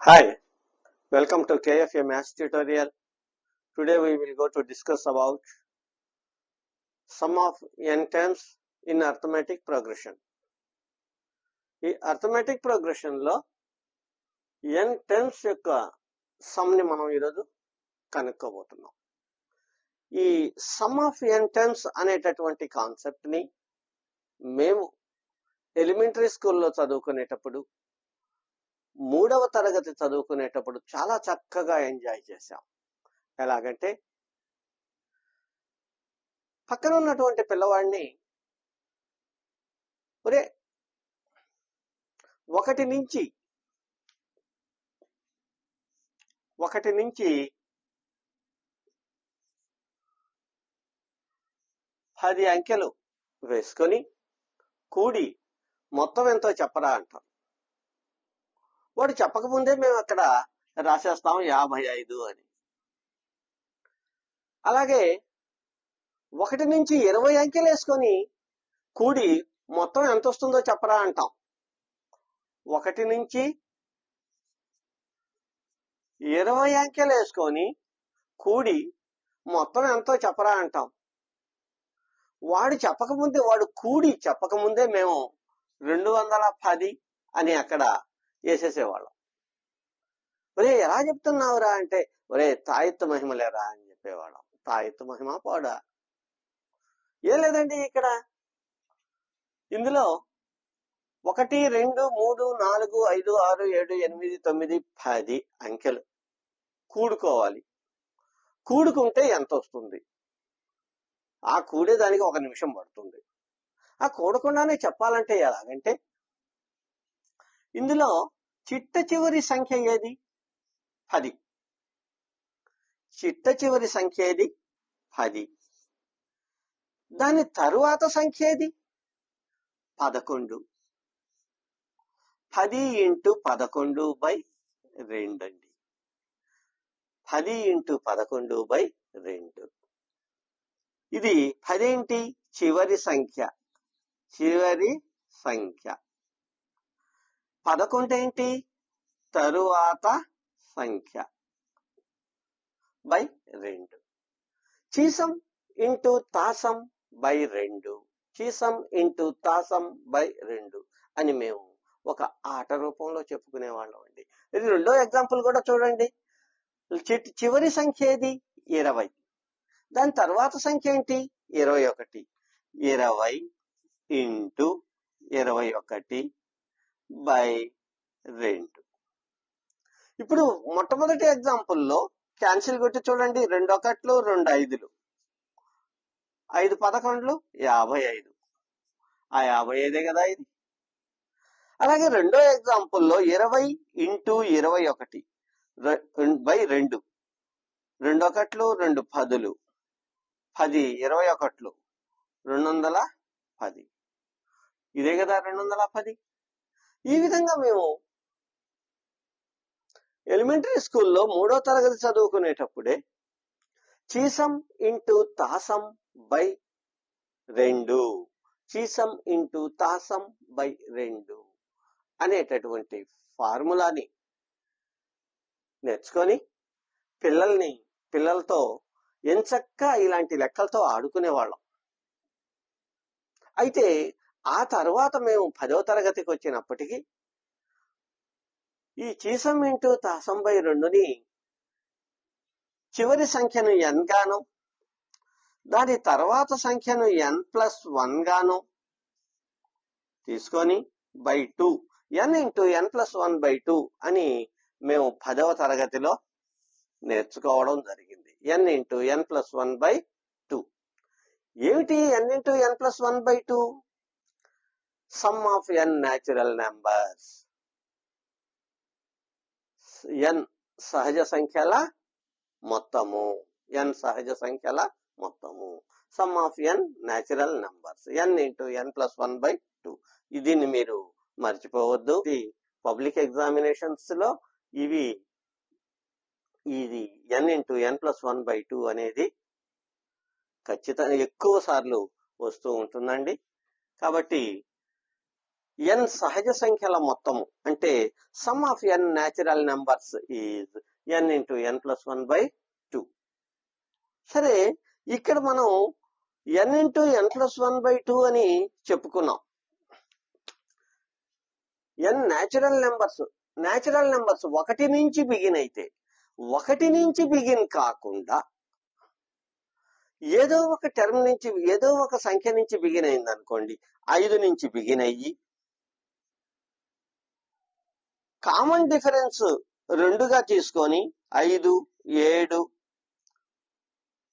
Hi, welcome to KFA Maths tutorial. Today we will go to discuss about sum of n terms in arithmetic progression. ఈ arithmetic progression లో n terms యొక్క sum ని మనం ఈరోజు కనుక్కోబోతున్నాం. ఈ sum of n terms అనేటటువంటి concept ని మేము ఎలిమెంటరీ స్కూల్లో చదువుకునేటప్పుడు మూడవ తరగతి చదువుకునేటప్పుడు చాలా చక్కగా ఎంజాయ్ చేశాం. ఎలాగంటే పక్కన ఉన్నటువంటి పిల్లవాడిని ఒరే ఒకటి నుంచి 10 అంకెలు వేసుకొని కూడి మొత్తం ఎంతో చెప్పరా అంటాం. వాడు చెప్పకముందే మేము అక్కడ రాసేస్తాం 55 అని. అలాగే 1 నుంచి 20 అంకెలు వేసుకొని కూడి మొత్తం ఎంత వస్తుందో చెప్పరా అంటాం. 1 నుంచి 20 అంకెలు వేసుకొని కూడి మొత్తం ఎంతో చెప్పరా అంటాం. వాడు కూడి చెప్పకముందే మేము 210 అని అక్కడ వేసేసేవాళ్ళం. ఒరే ఎలా చెప్తున్నావురా అంటే, ఒరే తాయెత్తు మహిమలేరా అని చెప్పేవాళ్ళం. తాయెత్తు మహిమ పోడా? ఏం లేదండి, ఇక్కడ ఇందులో 1 2 3 4 5 6 7 8 9 10 అంకెలు కూడుకోవాలి. కూడుకుంటే ఎంత వస్తుంది? ఆ కూడేదానికి 1 నిమిషం పడుతుంది. ఆ కూడకుండానే చెప్పాలంటే ఎలాగంటే, ఇందులో చిట్ట చివరి సంఖ్య ఏది? 10. చిట్ట చివరి సంఖ్య ఏది? 10. దాని తరువాత సంఖ్య ఏది? 11. 10 × 11/2 అండి. 10 × 11/2. ఇది 10 ఏంటి? చివరి సంఖ్య. 11 ఏంటి? తరువాత సంఖ్య /2. చీసం ఇంటూ తాసం /2. చీసం ఇంటూ తాసం /2 అని మేము ఒక ఆట రూపంలో చెప్పుకునేవాళ్ళం అండి. ఇది రెండో ఎగ్జాంపుల్ కూడా చూడండి. చివరి సంఖ్య ఏది? 20. దాని తర్వాత సంఖ్య ఏంటి? 21. 20 × 21/2. ఇప్పుడు మొట్టమొదటి ఎగ్జాంపుల్లో క్యాన్సిల్ కొట్టి చూడండి. 2 1లు 2 5లు, 5 11లు 55. ఆ 55 కదా ఇది. అలాగే రెండో ఎగ్జాంపుల్లో 20 × 21/2. 2 1లు 2 10లు, 10 21లు 210. ఇదే కదా 210. ఈ విధంగా మేము ఎలిమెంటరీ స్కూల్లో మూడో తరగతి చదువుకునేటప్పుడే చీసం ఇంటూ తాసం /2, చీసం ఇంటూ తాసం /2 అనేటటువంటి ఫార్ములాని నేర్చుకొని పిల్లలతో ఎంచక్కా ఇలాంటి లెక్కలతో ఆడుకునేవాళ్ళం. అయితే ఆ తర్వాత మేము 10వ తరగతికి వచ్చినప్పటికీ ఈ చీసం ఇంటూ తాసం /2ని చివరి సంఖ్యను n గాను, దాని తర్వాత సంఖ్యను n+1 గాను తీసుకొని /2, n × n+1/2 అని మేము 10వ తరగతిలో నేర్చుకోవడం జరిగింది. n × n+1/2. ఏమిటి n × n+1/2? Some of n natural numbers. n సహజ సంఖ్యల మొత్తము. n సహజ సంఖ్యల మొత్తము. Some of n natural numbers. n × n+1/2. దీన్ని మీరు మర్చిపోవద్దు. పబ్లిక్ ఎగ్జామినేషన్స్ లో ఇది n × n+1/2 అనేది ఖచ్చితంగా ఎక్కువ సార్లు వస్తూ ఉంటుందండి. కాబట్టి n సహజ సంఖ్యల మొత్తము అంటే sum of n natural numbers is n into n plus 1/2. సరే, ఇక్కడ మనం n ఇంటూ n ప్లస్ 1/2 అని చెప్పుకున్నాం. n న్యాచురల్ నెంబర్స్ ఒకటి నుంచి బిగిన్ అయితే, ఒకటి నుంచి బిగిన్ కాకుండా ఏదో ఒక టర్మ్ నుంచి, ఏదో ఒక సంఖ్య నుంచి బిగిన్ అయింది అనుకోండి, 5 నుంచి బిగిన్ అయ్యి కామన్ డిఫరెన్స్ 2గా తీసుకొని 5, 7,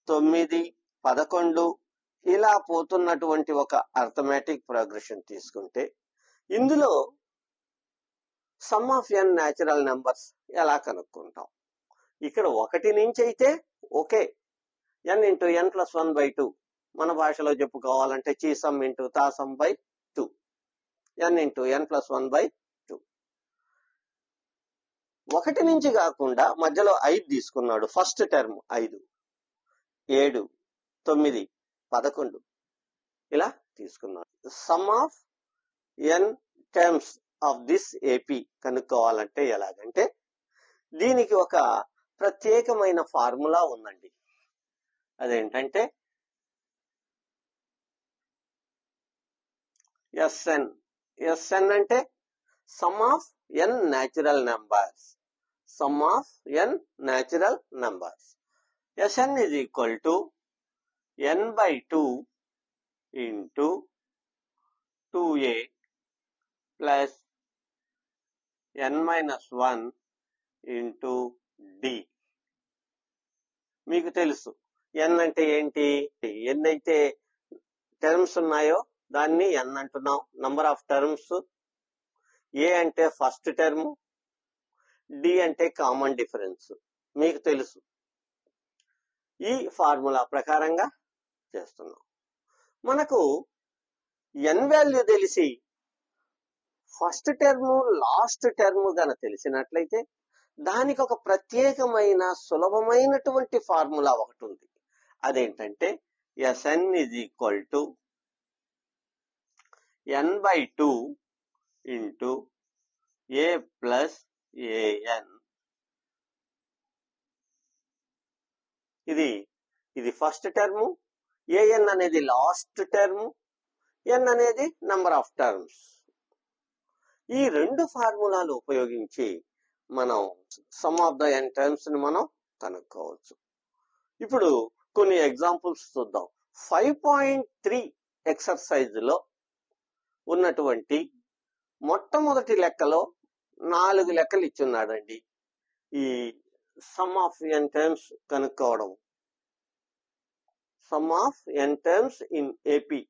9, 11 ఇలా పోతున్నటువంటి ఒక అర్థమెటిక్ ప్రోగ్రెషన్ తీసుకుంటే, ఇందులో sum of n natural numbers ఎలా కనుక్కుంటాం? ఇక్కడ ఒకటి నుంచి అయితే okay, n into n plus 1/2, మన భాషలో చెప్పుకోవాలంటే చీసమ్ ఇంటూ తాసమ్ by 2, n into n plus 1/2. ఒకటి నుంచి కాకుండా మధ్యలో 5 తీసుకున్నాడు, ఫస్ట్ టర్మ్ 5, 7, 9, 11 ఇలా తీసుకున్నాడు. Sum of n terms of this AP కనుక్కోవాలంటే ఎలాగంటే, దీనికి ఒక ప్రత్యేకమైన ఫార్ములా ఉందండి. అదేంటంటే SN అంటే sum of n natural numbers. Sum of n natural numbers. SN is equal to n/2 into 2a plus n-1 into d. మీకు తెలుసు n అంటే ఏంటి? ఎన్నైతే టర్మ్స్ ఉన్నాయో దాన్ని n అంటున్నాం, నంబర్ ఆఫ్ టర్మ్స్. a అంటే ఫస్ట్ టర్మ్, d అంటే కామన్ డిఫరెన్స్. మీకు తెలుసు. ఈ ఫార్ములా ప్రకారంగా చేస్తున్నాం. మనకు n వాల్యూ తెలిసి ఫస్ట్ టర్మ్, లాస్ట్ టర్మ్ గన తెలిసినట్లయితే దానికి ఒక ప్రత్యేకమైన సులభమైనటువంటి ఫార్ములా ఒకటి ఉంది. అదేంటంటే SN is equal to n/2 into a plus an. ఇది ఫస్ట్ టర్మ్, an అనేది లాస్ట్ టర్మ్, n అనేది నంబర్ ఆఫ్ టర్మ్స్. ఈ రెండు ఫార్ములాలు ఉపయోగించి మనం sum of the n terms ని మనం కనుక్కోవచ్చు. ఇప్పుడు కొన్ని ఎగ్జాంపుల్స్ చూద్దాం. 5.3 ఎక్సర్సైజ్ లో ఉన్నటువంటి మొట్టమొదటి లెక్కలో 4 లెక్కలు ఇచ్చున్నాడండి. ఈ సమ్ ఆఫ్ n టర్మ్స్ కనుక్కోవడం, some of n terms in AP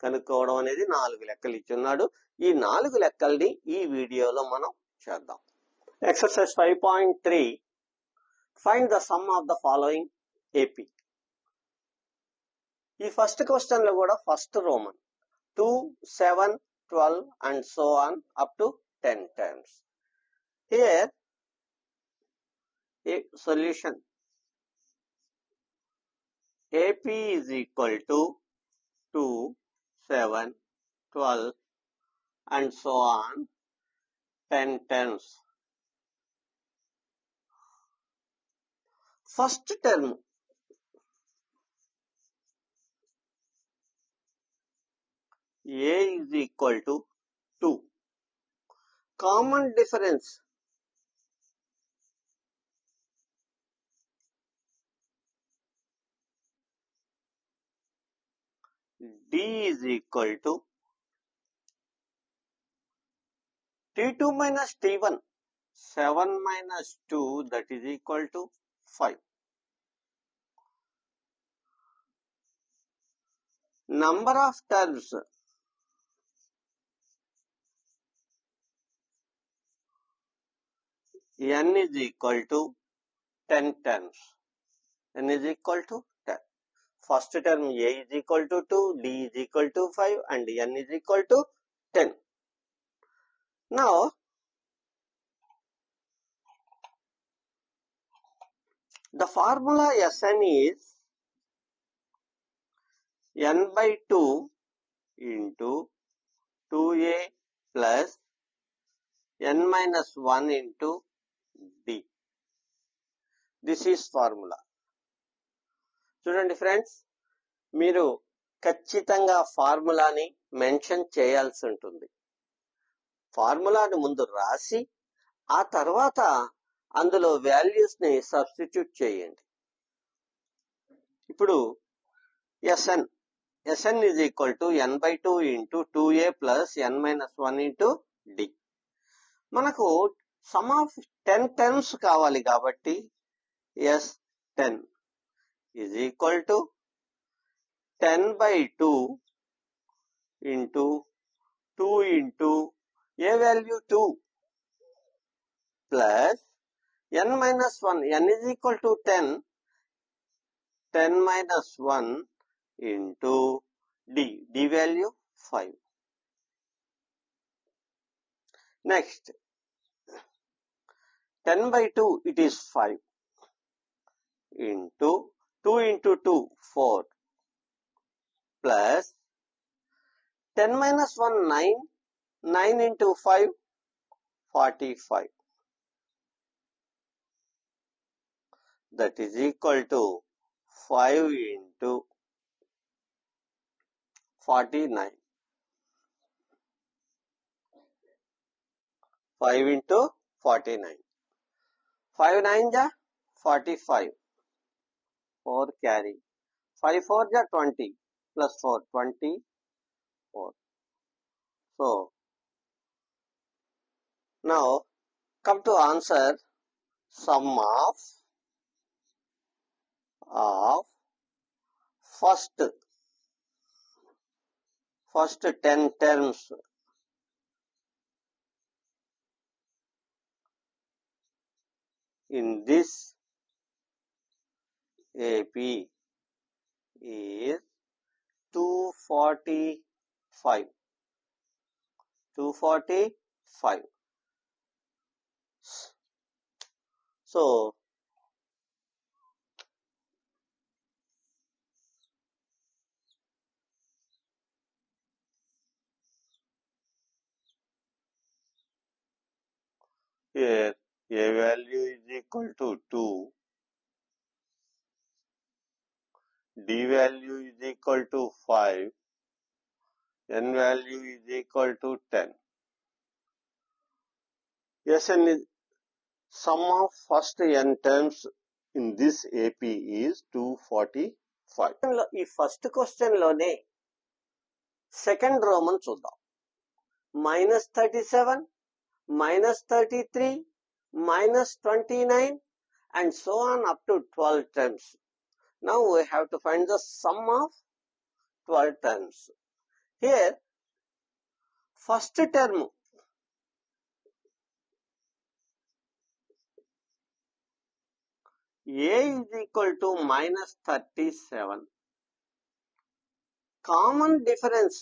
కనుక్కోవడం అనేది 4 లెక్కలు ఇచ్చున్నాడు. ఈ 4 లెక్కల్ని ఈ వీడియోలో మనం చేద్దాం. Exercise 5.3, find the sum of the following AP. ఈ ఫస్ట్ క్వశ్చన్ లో కూడా first Roman 2, 7, 12 and so on up to 10 terms. Here a solution AP is equal to 2, 7, 12 and so on 10 terms. First term A is equal to 2. Common difference D is equal to T2 minus T1, 7 minus 2, that is equal to 5. Number of terms n is equal to 10 terms. n is equal to 10. First term A is equal to 2, D is equal to 5 and n is equal to 10. Now the formula SN is n/2 into 2a plus n minus 1 into d. This is formula. చూడండి friends, మీరు ఖచ్చితంగా ఫార్ములాని mention చేయాల్సి ఉంటుంది. ఫార్ములాని ముందు రాసి ఆ తర్వాత అందులో వాల్యూస్ ని సబ్స్టిట్యూట్ చేయండి. ఇప్పుడు Sn is equal to n by 2 into 2a plus n minus 1 into d. మనకు సమ్ ఆఫ్ 10 టర్మ్స్ కావాలి కాబట్టి S10 is equal to 10 by 2 into 2 into a value 2 plus n minus 1, n is equal to 10, 10 minus 1 into d value 5. Next, 10 by 2 it is 5 into 2 into 2 4 plus 10 minus 1 9, 9 into 5 45. That is equal to 5 into 49. 5 into 49. 5 9 ja 45. 4 carry. 5 4 ja 20 plus 4 24. So now come to answer. Sum of first 10 terms in this AP is 245. 245. So here a value is equal to 2, d value is equal to 5, n value is equal to 10. Sn is sum of first n terms in this AP is 245. ఈ first question లోనే second Roman చూద్దాం. -37, -33, -29 and so on up to 12 terms. Now we have to find the sum of 12 terms. Here first term a is equal to -37. Common difference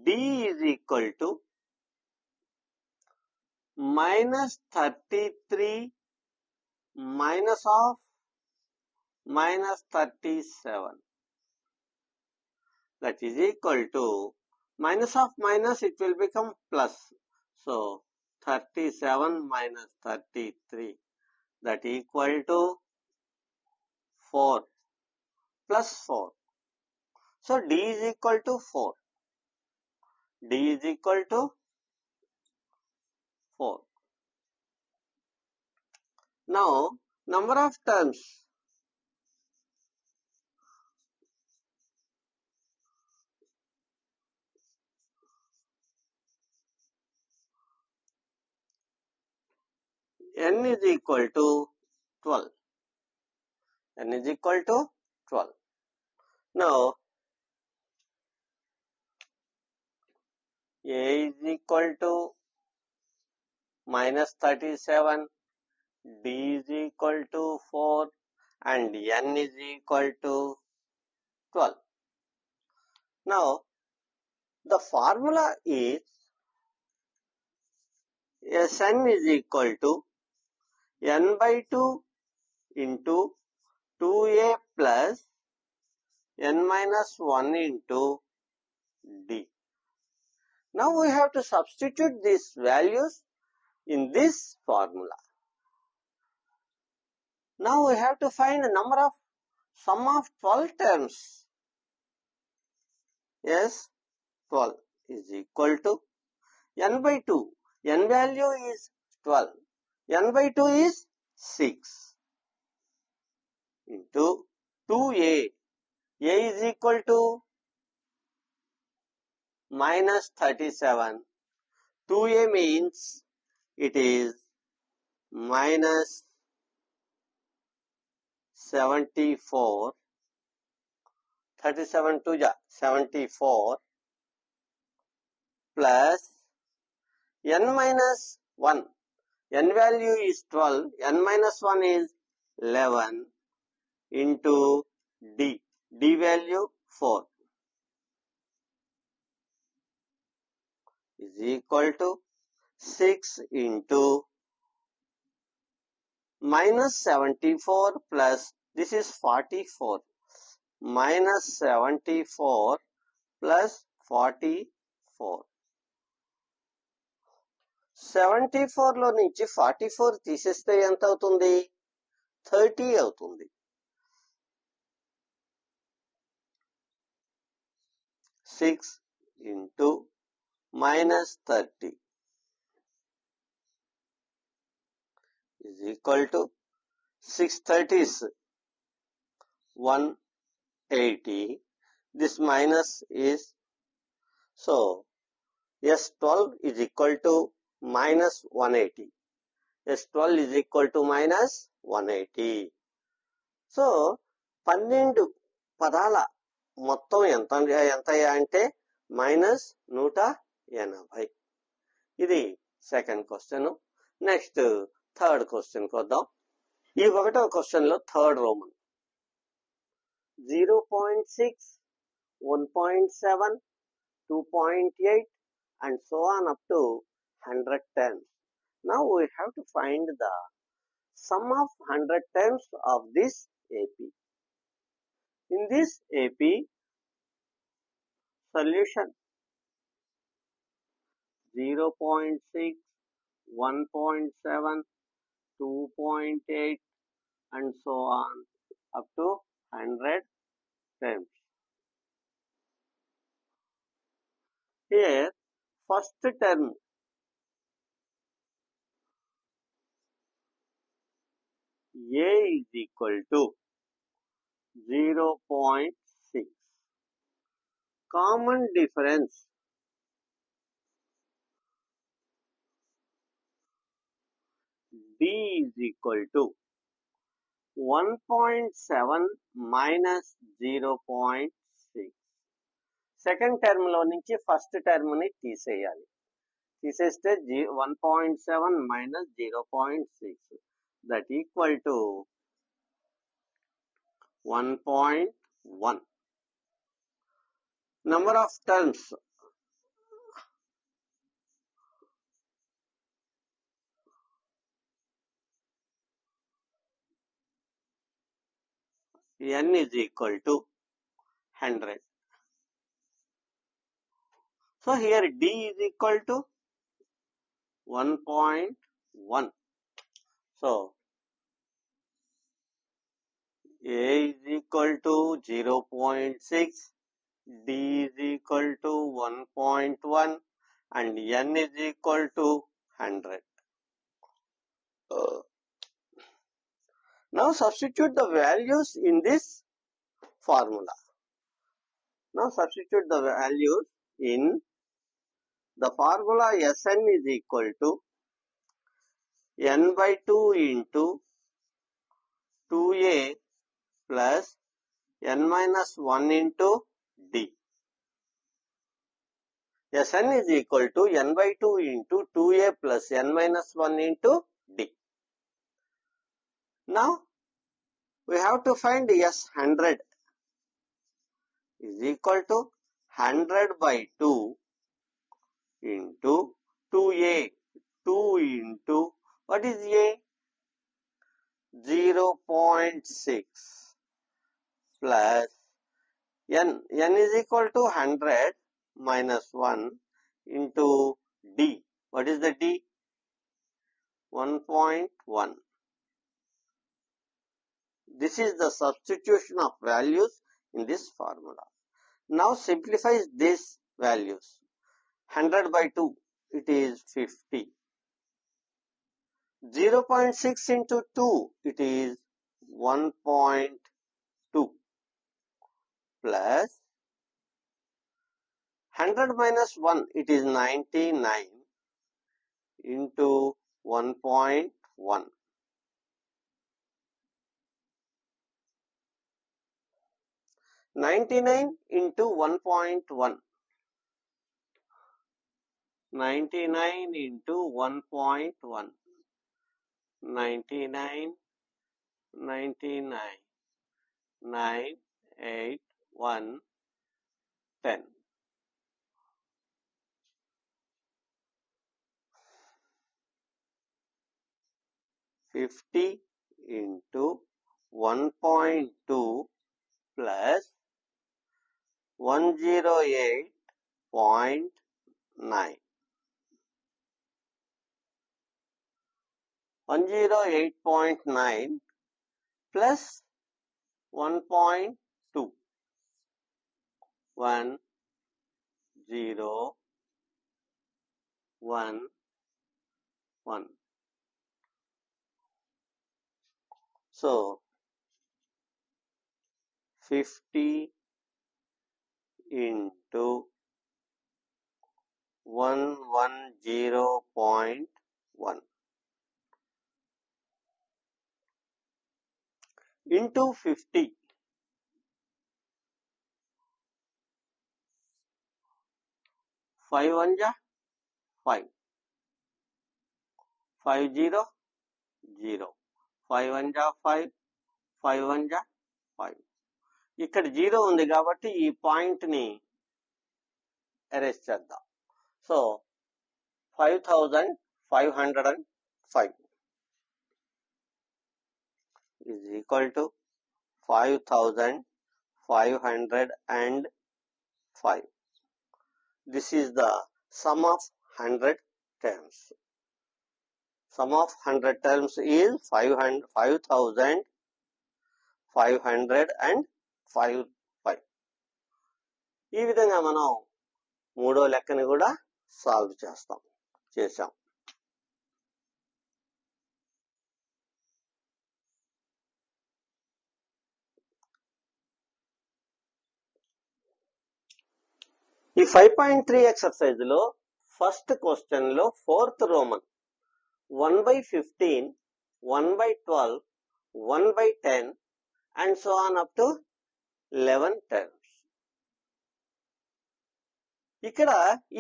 d is equal to -33 minus of -37. That is equal to minus of minus, it will become plus. So 37 minus 33, that equal to 4 plus 4. So d is equal to 4. D is equal to 4. Now number of terms. N is equal to 12. N is equal to 12. Now A is equal to -37, D is equal to 4 and N is equal to 12. Now the formula is Sn is equal to n by 2 into 2a plus n minus 1 into d. Now we have to substitute these values in this formula. Now we have to find a number of sum of 12 terms. Yes, 12 is equal to n by 2. N value is 12. N by 2 is 6 into 2a. A is equal to minus 37. 2a means it is minus 74. 37 to 74 plus n minus 1. N value is 12. N minus 1 is 11 into d. D value 4 is equal to 6 into minus 74 plus this is 44. Minus 74 plus 44. 74 లో నుంచి 44 తీసేస్తే ఎంత అవుతుంది? 30 అవుతుంది. 6 into minus 30 is equal to 6 30s 180. This minus is, so S12 is equal to minus 180. S12 is equal to minus 180. So 12 పదాల మొత్తం ఎంత అంటే మైనస్ 180. ఇది second question. Next third question వద్దాం. ఈ ఒకటో క్వశ్చన్ లో third Roman 0.6, 1.7, 2.8 and so on up to 100 terms. Now we have to find the sum of 100 terms of this AP. In this AP, solution 0.6, 1.7, 2.8 and so on up to 100 terms. Here first term A is equal to 0.6. Common difference D is equal to 1.7 minus 0.6. Second term లో నుంచి first term ని తీసేయాలి. తీసేస్తే 1.7 minus 0.6 that equal to 1.1. Number of terms n is equal to 100. So here D is equal to 1.1. So A is equal to 0.6, D is equal to 1.1 and n is equal to 100. Now substitute the values in this formula. Now substitute the values in the formula. Sn is equal to n by 2 into 2a plus n minus 1 into d. Sn is equal to n by 2 into 2a plus n minus 1 into d. Now we have to find S100 is equal to 100 by 2 into 2a. 2 into what is a? 0.6 plus n is equal to 100 minus 1 into d. What is the d? 1.1. This is the substitution of values in this formula. Now simplify these values. 100 by 2, it is 50. 0.6 into 2, it is 1.2 plus 100 minus 1, it is 99 into 1.1. 99 into 1.1. 99 into 1.1. 99, 99, 9, 8, 1, 10. 50 into 1.2 plus 108.9. 108.9 plus 1.2. 1, 0, 1, 1. So 50 into 110.1 into 50. 5 1 ja 5. 5 0 0. 5 1 ja 5. 5 1 ja 5. ఇక్కడ 0 ఉంది కాబట్టి ఈ point ని erase చేద్దాం. So 5505 is equal to 5505. This is the sum of 100 terms. Sum of 100 terms is 5505. ఈ విధంగా మనం మూడో లెక్కని కూడా సాల్వ్ చేసాం. ఈ 5.3 ఎక్సర్సైజ్ లో ఫస్ట్ క్వశ్చన్ లో fourth Roman 1/15, 1/12, 1/10 and so on up to 11 terms. ఇక్కడ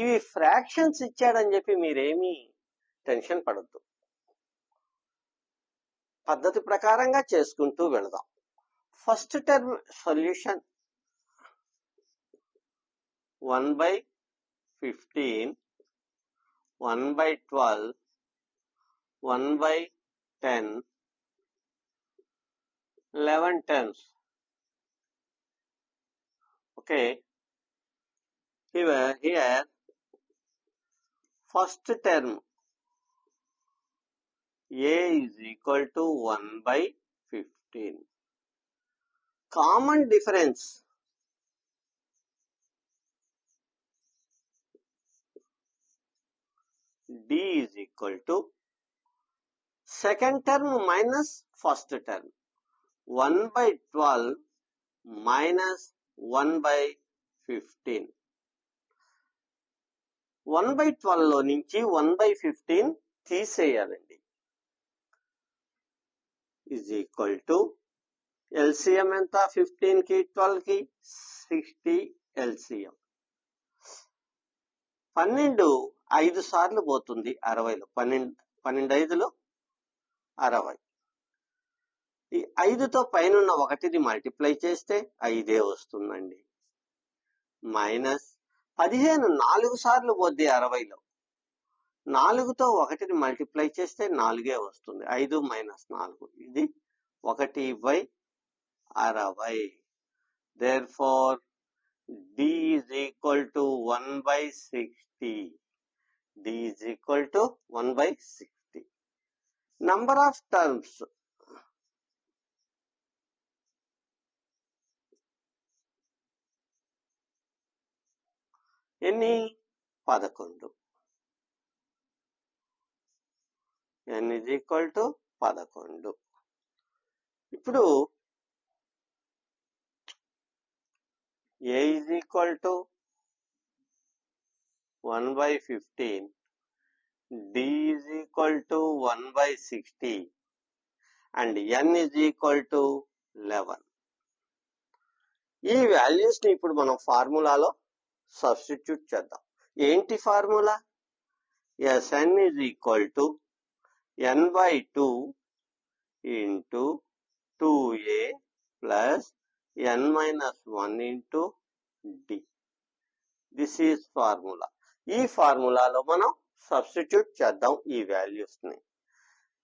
ఇవి ఫ్రాక్షన్స్ ఇచ్చాడని చెప్పి మీరేమీ టెన్షన్ పడద్దు. పద్ధతి ప్రకారంగా చేసుకుంటూ వెళదాం. First term solution 1/15, 1/12, 1/10, 11 terms. Okay. Here first term A is equal to 1/15. Common difference D is equal to second term minus first term. 1/12 minus 1/15. 1/12 లో నుంచి 1/15 తీసేయాలండి. is equal to LCM ఎంత 15 కి 12 కి 60 LCM. 12 5 సార్లు పోతుంది 60లో. 12 5లో 60. ఈ 5తో పైన 1ని మల్టిప్లై చేస్తే 5 వస్తుందండి. మైనస్ 15 4 సార్లు పోద్ది 60లో. 4తో 1ని మల్టిప్లై చేస్తే 4 వస్తుంది. 5 - 4 ఇది 1/60. Therefore, D is equal to 1/60. D is equal to 1/60. Number of terms. ఎన్ని? 11. n is equal to 11. ఇప్పుడు a is equal to 1/15, d is equal to 1/60 and n is equal to 11. ఈ values ని ఇప్పుడు మనం ఫార్ములాలో substitute చేద్దాం. ఏంటి formula? Sn is equal to n/2 into 2a plus n minus 1 into d. This is formula. ఈ ఫార్ములాలో మనం substitute చేద్దాం ఈ వాల్యూస్ ని.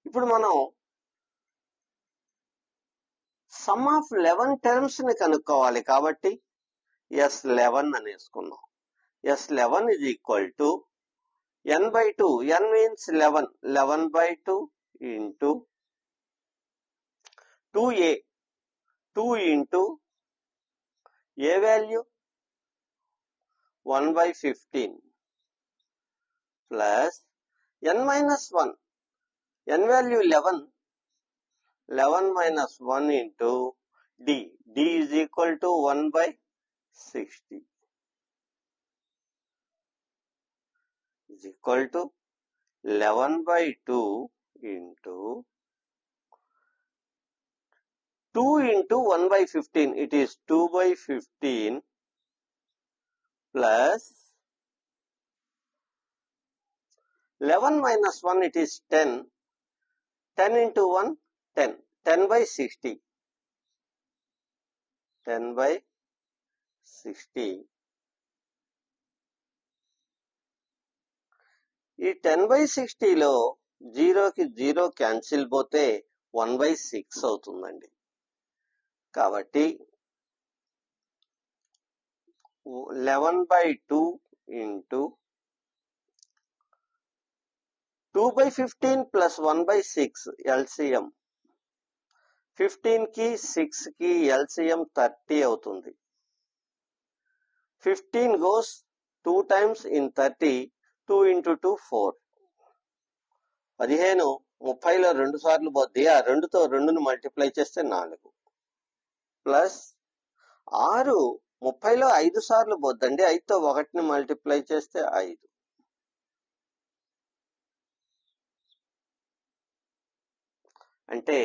ఇప్పుడు మనం సమ్ ఆఫ్ 11 టర్మ్స్ ని కనుక్కోవాలి కాబట్టి S11 అనేసుకున్నాం. S11 is equal to n/2. n means 11. 11/2 into 2a. 2 into a value 1/15 plus n minus 1. n value 11. 11 minus 1 into d. d is equal to 1/60. Is equal to 11/2 into 2 into 1/15. It is 2/15 plus 11 minus 1. It is 10. 10 into 1, 10. 10/60. 10/60. ఈ 10/60లో 0కి 0 cancel పోతే 1/6 అవుతుందండి. కాబట్టి 11/2 into 2/15 plus 1/6 LCM. 15 కి 6 కి LCM 30 అవుతుంది. 15 goes 2 times in 30. 2 into 2 4. 15 30లో 2 సార్లు పోద్ది. ఆ 2తో 2ను మల్టిప్లై చేస్తే 4 ప్లస్ 6 30లో 5 సార్లు పోద్దండి. 5తో 1ని మల్టిప్లై చేస్తే 5. అంటే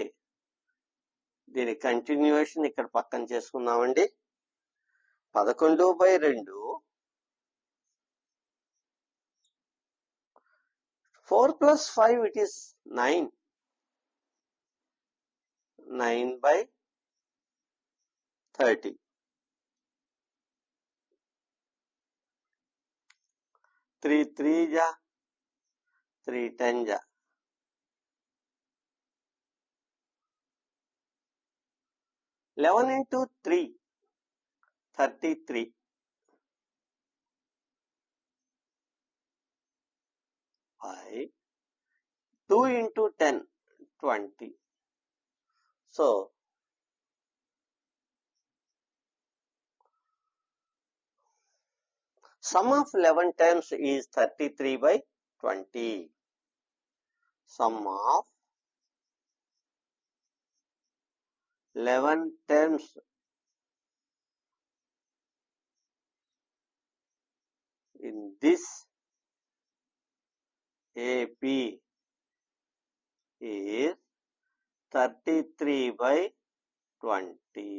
దీని కంటిన్యూయేషన్ ఇక్కడ పక్కన చేసుకుందామండి. 11/2 4 plus 5 it is 9. 9/30. 3 3 ja 3 10 ja 11 into 3 33 by 2 into 10 20. So sum of 11 terms is 33/20. Sum of 11 terms in this AP is 33/20.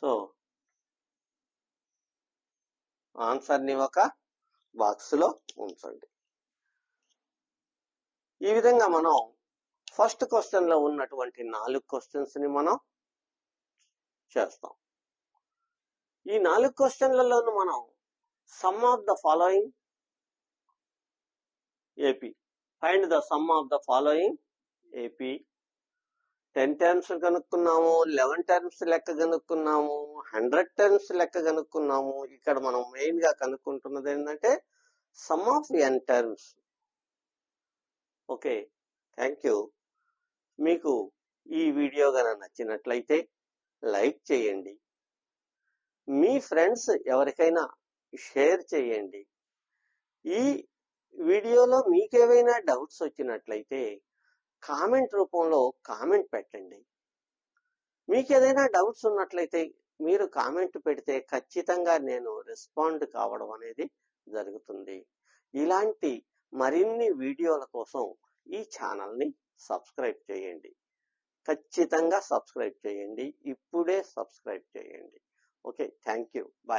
So ఆన్సర్ని ఒక బాక్స్లో ఉంచండి. ఈ విధంగా మనం ఫస్ట్ క్వశ్చన్లో ఉన్నటువంటి 4 క్వశ్చన్స్ని మనం చేస్తాం. ఈ 4 క్వశ్చన్లలోనూ మనం sum of the following AP. Find the sum of the following AP. 10 terms కనుక్కున్నాము, 11 టర్మ్స్ లెక్క కనుక్కున్నాము, 100 టర్మ్స్ లెక్క కనుక్కున్నాము. ఇక్కడ మనం మెయిన్ గా కనుక్కుంటున్నది ఏంటంటే some of n terms. Okay, thank you. మీకు ఈ వీడియో గన నచ్చినట్లయితే లైక్ చేయండి, మీ ఫ్రెండ్స్ ఎవరికైనా షేర్ చేయండి. ఈ వీడియోలో మీకేవైనా డౌట్స్ వచ్చినట్లయితే కామెంట్ రూపంలో కామెంట్ పెట్టండి. మీకు ఏదైనా డౌట్స్ ఉన్నట్లయితే మీరు కామెంట్ పెడితే ఖచ్చితంగా నేను రెస్పాండ్ కావడం అనేది జరుగుతుంది. ఇలాంటి మరిన్ని వీడియోల కోసం ఈ ఛానల్ని సబ్స్క్రైబ్ చేయండి. ఖచ్చితంగా సబ్స్క్రైబ్ చేయండి, ఇప్పుడే సబ్స్క్రైబ్ చేయండి. Okay, thank you, bye.